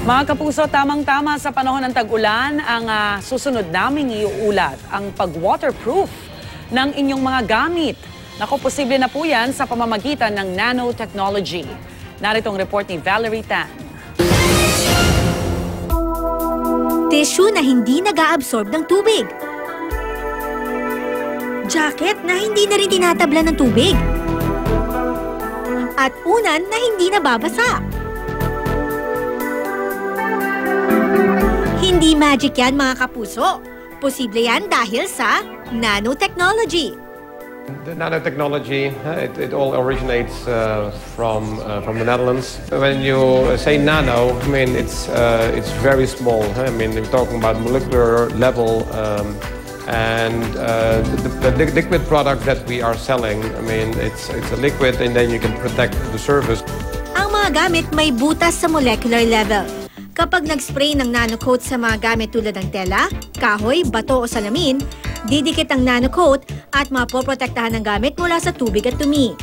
Mga kapuso, tamang-tama sa panahon ng tag-ulan, ang susunod naming iuulat ang pag-waterproof ng inyong mga gamit. Naku, posible na po yan sa pamamagitan ng nanotechnology. Narito ang report ni Valerie Tan. Tissue na hindi nag-a-absorb ng tubig. Jacket na hindi na rin tinatabla ng tubig. At unan na hindi nababasa. Hindi magic yan, mga kapuso. Posible yan dahil sa nanotechnology. The nanotechnology, it all originates from the Netherlands. When you say nano, I mean it's very small. I mean we're talking about molecular level, and the liquid product that we are selling. I mean it's a liquid, and then you can protect the surface. Ang mga gamit may butas sa molecular level. Kapag nag-spray ng nanocoat sa mga gamit tulad ng tela, kahoy, bato o salamin, didikit ang nanocoat at mapoprotektahan ng gamit mula sa tubig at dumi.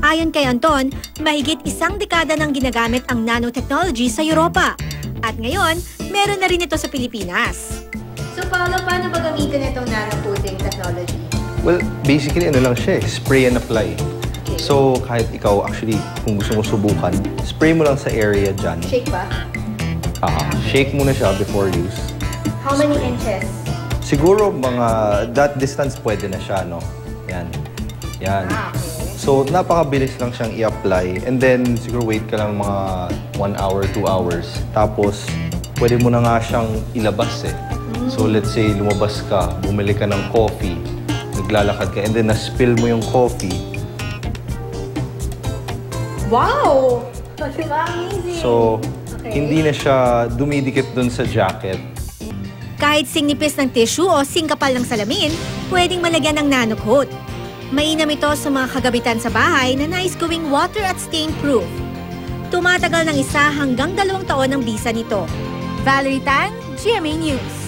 Ayon kay Anton, mahigit 1 dekada nang ginagamit ang nanotechnology sa Europa. At ngayon, meron na rin ito sa Pilipinas. So Paolo, paano ba gamitin itong nanocoating technology? Well, basically ano lang siya, spray and apply. Okay. So kahit ikaw, actually, kung gusto mo subukan, spray mo lang sa area dyan. Shake ba? Shake muna siya before use. How many inches? Siguro mga that distance pwede na siya, no? Yan. Yan. Okay. So napakabilis lang siyang i-apply and then siguro wait ka lang mga 1 hour, 2 hours. Tapos pwede mo na nga siyang ilabas eh. So let's say lumabas ka, bumili ka ng coffee, naglalakad ka and then na-spill mo yung coffee. Wow! Diba? Amazing! So, hindi na siya dumidikit dun sa jacket. Kahit singnipis ng tissue o singkapal ng salamin, pwedeng malagyan ng nanocoat. Mainam ito sa mga kagamitan sa bahay na nais gawing water at stain-proof. Tumatagal ng 1 hanggang 2 taon ang bisa nito. Valerie Tan, GMA News.